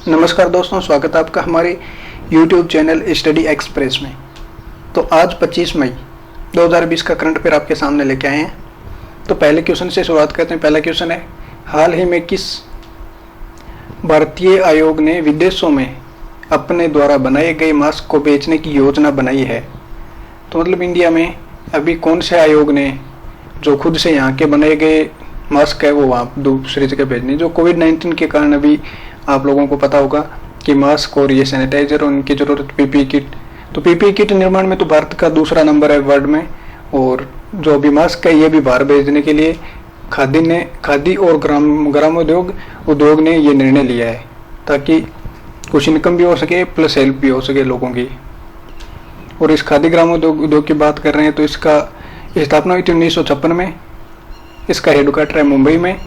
नमस्कार दोस्तों, स्वागत है आपका हमारे YouTube चैनल स्टडी एक्सप्रेस में। तो आज 25 मई 2020 का करंट अफेयर आपके सामने लेके आए हैं। तो पहले क्वेश्चन से शुरुआत करते हैं। पहला क्वेश्चन है, हाल ही में किस भारतीय आयोग ने विदेशों में अपने द्वारा बनाए गए मास्क को बेचने की योजना बनाई है? तो मतलब इंडिया में अभी कौन से आयोग ने जो खुद से यहाँ के बनाए गए मास्क है वो वहाँ दूसरी जगह भेजने, जो कोविड-19 के कारण अभी आप लोगों को पता होगा कि मास्क और ये सैनिटाइजर और उनकी जरूरत पीपीई किट, तो पीपीई किट निर्माण में तो भारत का दूसरा नंबर है वर्ल्ड में। और जो अभी मास्क है ये भी बाहर भेजने के लिए खादी और उद्योग ने ये निर्णय लिया है, ताकि कुछ इनकम भी हो सके प्लस हेल्प भी हो सके लोगों की। और इस खादी उद्योग की बात कर रहे हैं तो इसका स्थापना हुई थी 1956 में। इसका हेडक्वार्टर है मुंबई में।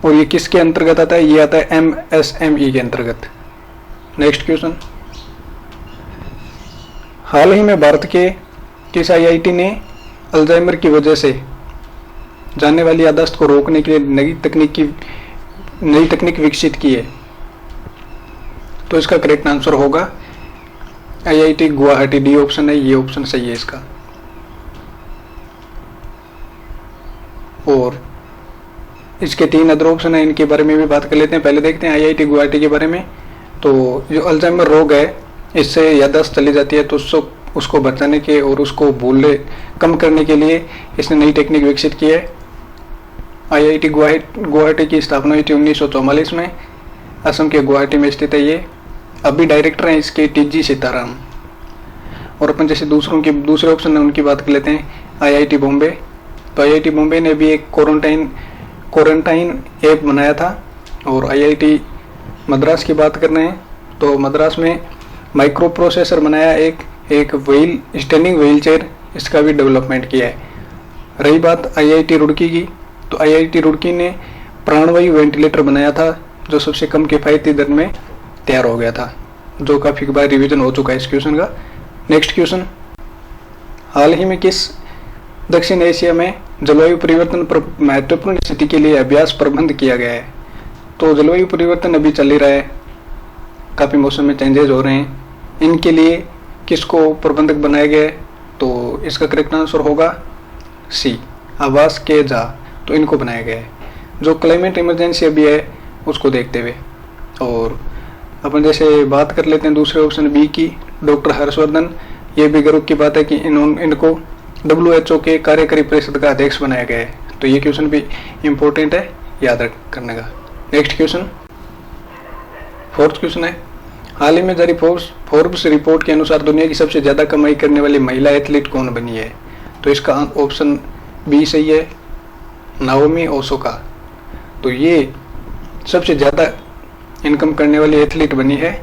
और ये किसके अंतर्गत आता है? ये आता है MSME के अंतर्गत। नेक्स्ट क्वेश्चन, हाल ही में भारत के किस IIT ने अल्जाइमर की वजह से जाने वाली याददाश्त को रोकने के लिए नई तकनीक विकसित की है? तो इसका करेक्ट आंसर होगा IIT गुवाहाटी। डी ऑप्शन है, ये ऑप्शन सही है इसका। और इसके 3 अदर ऑप्शन है, इनके बारे में भी बात कर लेते हैं। पहले देखते हैं IIT गुवाहाटी के बारे में। तो जो अल्जाइमर रोग है, इससे याददाश्त चली जाती है, तो उसको बचाने के और उसको भूलने कम करने के लिए इसने नई टेक्निक विकसित की है। IIT गुवाहाटी की स्थापना हुई थी 1944 में। असम के गुवाहाटी में स्थित है ये। अभी डायरेक्टर हैं इसके TG सीताराम। और अपन जैसे दूसरे ऑप्शन है उनकी बात कर लेते हैं। IIT बॉम्बे। तो IIT बॉम्बे ने भी एक क्वारंटाइन ऐप बनाया था। और IIT मद्रास की बात कर रहे हैं तो मद्रास में माइक्रो प्रोसेसर बनाया, एक स्टैंडिंग व्हील चेयर, इसका भी डेवलपमेंट किया है। रही बात IIT रुड़की की, तो IIT रुड़की ने प्राणवायु वेंटिलेटर बनाया था, जो सबसे कम किफायती दर में तैयार हो गया था, जो काफी बार रिवीजन हो चुका है इस क्वेश्चन का। नेक्स्ट क्वेश्चन, हाल ही में किस दक्षिण एशिया में जलवायु परिवर्तन पर महत्वपूर्ण स्थिति के लिए अभ्यास प्रबंध किया गया है? तो जलवायु परिवर्तन अभी चल ही रहा है, काफी मौसम में चेंजेस हो रहे हैं, इनके लिए किसको प्रबंधक बनाया गया है? तो इसका करेक्ट आंसर होगा C, आवास के जा। तो इनको बनाया गया है, जो क्लाइमेट इमरजेंसी अभी है उसको देखते हुए। और अपन जैसे बात कर लेते हैं दूसरे ऑप्शन B की, डॉक्टर हर्षवर्धन। ये भी गर्व की बात है कि इनको WHO के कार्यकारी परिषद का अध्यक्ष बनाया गया है। तो ये क्वेश्चन भी इम्पोर्टेंट है, याद करने का। नेक्स्ट क्वेश्चन, 4th क्वेश्चन है, हाल ही में जारी फोर्ब्स रिपोर्ट के अनुसार दुनिया की सबसे ज्यादा कमाई करने वाली महिला एथलीट कौन बनी है? तो इसका ऑप्शन B सही है, नाओमी ओसाका। तो ये सबसे ज्यादा इनकम करने वाली एथलीट बनी है,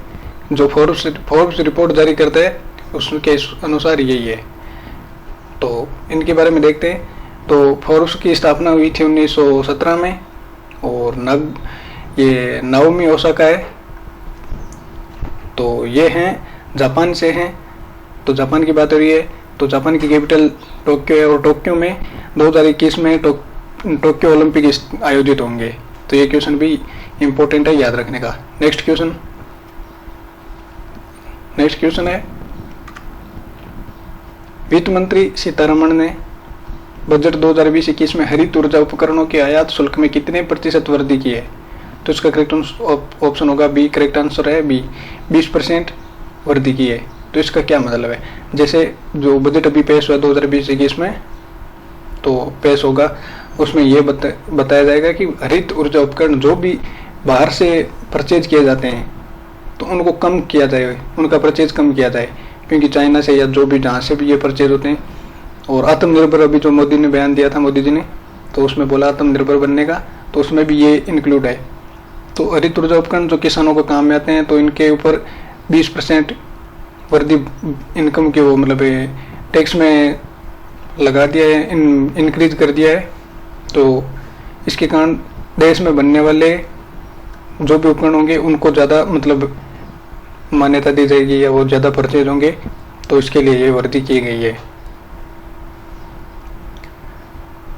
जो फोर्ब्स रिपोर्ट जारी करता है उसके अनुसार यही है। तो इनके बारे में देखते हैं। तो फोर्ब्स की स्थापना हुई थी 1917 में। और ये नाओमी ओसाका है, तो ये हैं जापान से हैं। तो जापान की बात हो रही है, तो जापान की कैपिटल टोक्यो है। और टोक्यो में 2021 में टोक्यो ओलंपिक आयोजित होंगे। तो ये क्वेश्चन भी इम्पोर्टेंट है, याद रखने का। नेक्स्ट क्वेश्चन है, वित्त मंत्री सीतारमण ने बजट 2020-21 में हरित ऊर्जा उपकरणों के आयात शुल्क में कितने % वृद्धि की है? तो इसका करेक्ट ऑप्शन होगा B, करेक्ट आंसर है B, 20% वृद्धि की है। तो इसका क्या मतलब है? जैसे जो बजट अभी पेश हुआ 2020-21 में तो पेश होगा, उसमें ये बताया जाएगा कि हरित ऊर्जा उपकरण जो भी बाहर से परचेज किए जाते हैं तो उनको कम किया जाए, उनका परचेज कम किया जाए, क्योंकि चाइना से या जो भी जहाँ से भी ये परचेज होते हैं। और आत्मनिर्भर अभी जो मोदी ने बयान दिया था, मोदी जी ने, तो उसमें बोला आत्मनिर्भर बनने का, तो उसमें भी ये इंक्लूड है। तो हरित ऊर्जा उपकरण जो किसानों को काम में आते हैं, तो इनके ऊपर 20% वृद्धि इनकम के वो मतलब टैक्स में लगा दिया है, इंक्रीज कर दिया है। तो इसके कारण देश में बनने वाले जो भी उपकरण होंगे उनको ज़्यादा मतलब मान्यता दी जाएगी या वो ज़्यादा परचेज होंगे। तो इसके लिए ये वृद्धि की गई है।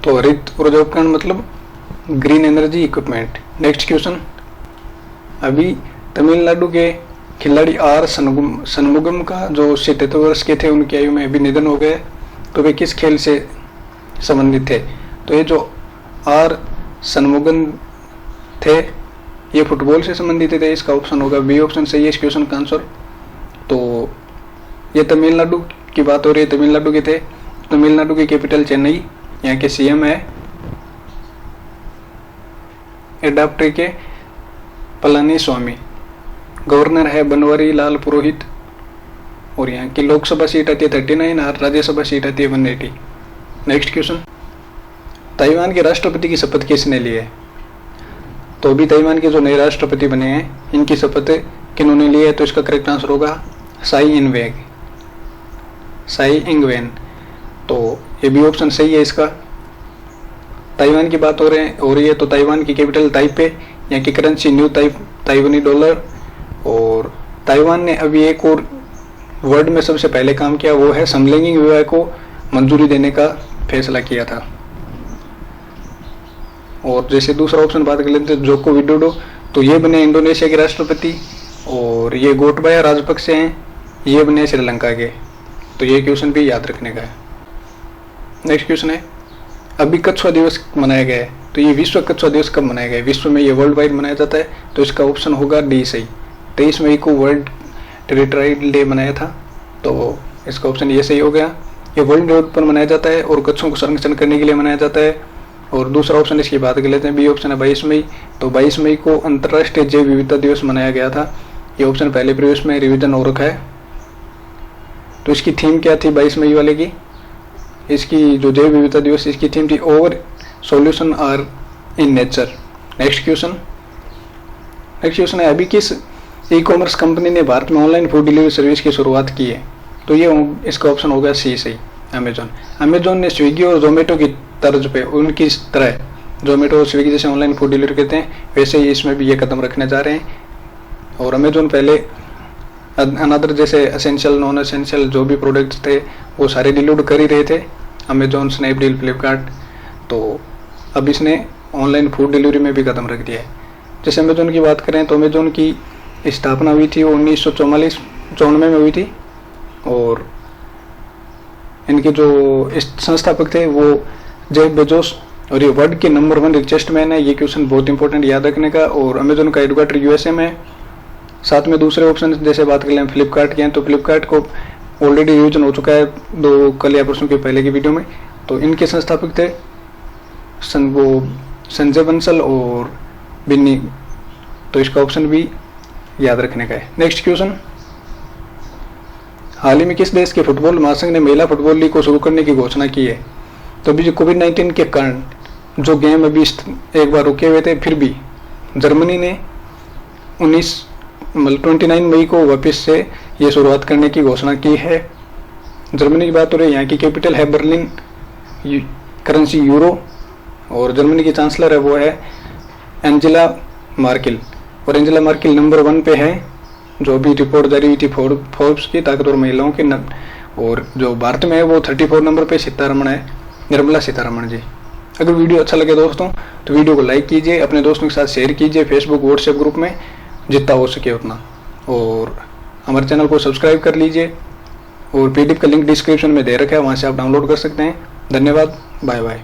तो हरित ऊर्जा उपकरण मतलब green energy equipment. Next question, अभी तमिलनाडु के खिलाड़ी आर सनमुगम का जो 77 वर्ष के थे, उनकी आयु में अभी निधन हो गए। तो वे किस खेल से संबंधित थे? तो ये जो आर सनमुगम थे ये फुटबॉल से संबंधित थे। इसका ऑप्शन होगा बी ऑप्शन सही है इस क्वेश्चन का आंसर। तो ये तमिलनाडु की बात हो रही है, तमिलनाडु के थे। तमिलनाडु की कैपिटल चेन्नई, यहाँ के सीएम है एडाप्टे के पलानी स्वामी, गवर्नर है बनवारी लाल पुरोहित, और यहाँ की लोकसभा सीट आती है 39 और राज्यसभा सीट आती है 180। नेक्स्ट क्वेश्चन, ताइवान के राष्ट्रपति की शपथ किसने ली है? तो अभी ताइवान के जो नए राष्ट्रपति बने हैं इनकी शपथ किन्होंने ली है? तो इसका करेक्ट आंसर होगा साई इंगवेन। तो ये भी ऑप्शन सही है इसका। ताइवान की बात हो रही है तो ताइवान की कैपिटल ताइपे, यहाँ की करेंसी न्यू ताइवानी डॉलर। और ताइवान ने अभी एक और वर्ल्ड में सबसे पहले काम किया, वो है समलैंगिक विवाह को मंजूरी देने का फैसला किया था। और जैसे दूसरा ऑप्शन बात कर लेते हैं जोको विडोडो, तो ये बने इंडोनेशिया के राष्ट्रपति। और ये गोटबाया राजपक्षे हैं, ये बने श्रीलंका के। तो ये क्वेश्चन भी याद रखने का है। नेक्स्ट क्वेश्चन है, अभी कछुआ दिवस मनाया गया है, तो ये विश्व कछुआ दिवस कब मनाया गया है? विश्व में ये वर्ल्ड वाइड मनाया जाता है। तो इसका ऑप्शन होगा डी सही। 23 मई को वर्ल्ड टेरिटोरियल डे मनाया था, तो इसका ऑप्शन ये सही हो गया। ये वर्ल्ड रोड पर मनाया जाता है और कछुओं को संरक्षण करने के लिए मनाया जाता है। और दूसरा ऑप्शन इसकी बात कर लेते हैं, बी ऑप्शन है 22 मई। तो 22 मई को अंतर्राष्ट्रीय जैव विविधता दिवस मनाया गया था। ये ऑप्शन पहले प्रीवियस में रिवीजन हो रखा है। तो इसकी थीम क्या थी 22 मई वाले की? इसकी जो जैव विविधता दिवस इसकी थीम थी our solution are in nature. Next question है, अभी किस ई कॉमर्स कंपनी ने भारत में ऑनलाइन फूड डिलीवरी सर्विस की शुरुआत की है? तो ये इसका ऑप्शन होगा सी सही, अमेजोन ने स्विगी और जोमेटो की तर्ज पे, उनकी तरह जोमेटो और स्विगी जैसे ऑनलाइन फूड डिलीवरी करते हैं वैसे ही इसमें भी ये कदम रखने जा रहे हैं। और अमेजोन पहले अनदर जैसे एसेंशियल नॉन एसेंशियल जो भी प्रोडक्ट्स थे वो सारे डिलीवर कर ही रहे थे, अमेजोन, स्नैपडील, फ्लिपकार्ट। तो अब इसने ऑनलाइन फूड डिलीवरी में भी कदम रख दिया है। जैसे अमेजोन की बात करें तो अमेजोन की स्थापना हुई थी वो 1994 में हुई थी। और इनके जो संस्थापक थे वो जेफ बेजोस, और ये वर्ल्ड के नंबर 1 रिचेस्ट मैन है। ये क्वेश्चन बहुत इंपॉर्टेंट याद रखने का। और अमेजोन का हेडक्वार्टर यूएसए में है। साथ में दूसरे ऑप्शन जैसे बात कर लें फ्लिपकार्ट के हैं, तो फ्लिपकार्ट को ऑलरेडी यूजन हो चुका है दो कल या परसों के पहले की वीडियो में। तो इनके संस्थापक थे वो संजय बंसल और बिन्नी। तो इसका ऑप्शन भी याद रखने का है। नेक्स्ट क्वेश्चन, हाल ही में किस देश के फुटबॉल महासंघ ने महिला फुटबॉल लीग को शुरू करने की घोषणा की है? तो अभी जो कोविड-19 के कारण जो गेम अभी एक बार रुके हुए थे, फिर भी जर्मनी ने 29 मई को वापस से ये शुरुआत करने की घोषणा की है। जर्मनी की बात हो रही है, यहाँ की कैपिटल है बर्लिन, करेंसी यूरो। और जर्मनी की चांसलर है वो है एंजेला मार्केल। और एंजेला मार्केल नंबर 1 पे है, जो भी रिपोर्ट जारी हुई थी फोर्ब्स की ताकतवर महिलाओं की। और जो भारत में है वो 34 नंबर पे सीतारमण है, निर्मला सीतारमण जी। अगर वीडियो अच्छा लगे दोस्तों तो वीडियो को लाइक कीजिए, अपने दोस्तों के साथ शेयर कीजिए फेसबुक व्हाट्सएप ग्रुप में जितना हो सके उतना। और हमारे चैनल को सब्सक्राइब कर लीजिए। और पीडीएफ का लिंक डिस्क्रिप्शन में दे रखा है, वहाँ से आप डाउनलोड कर सकते हैं। धन्यवाद, बाय बाय।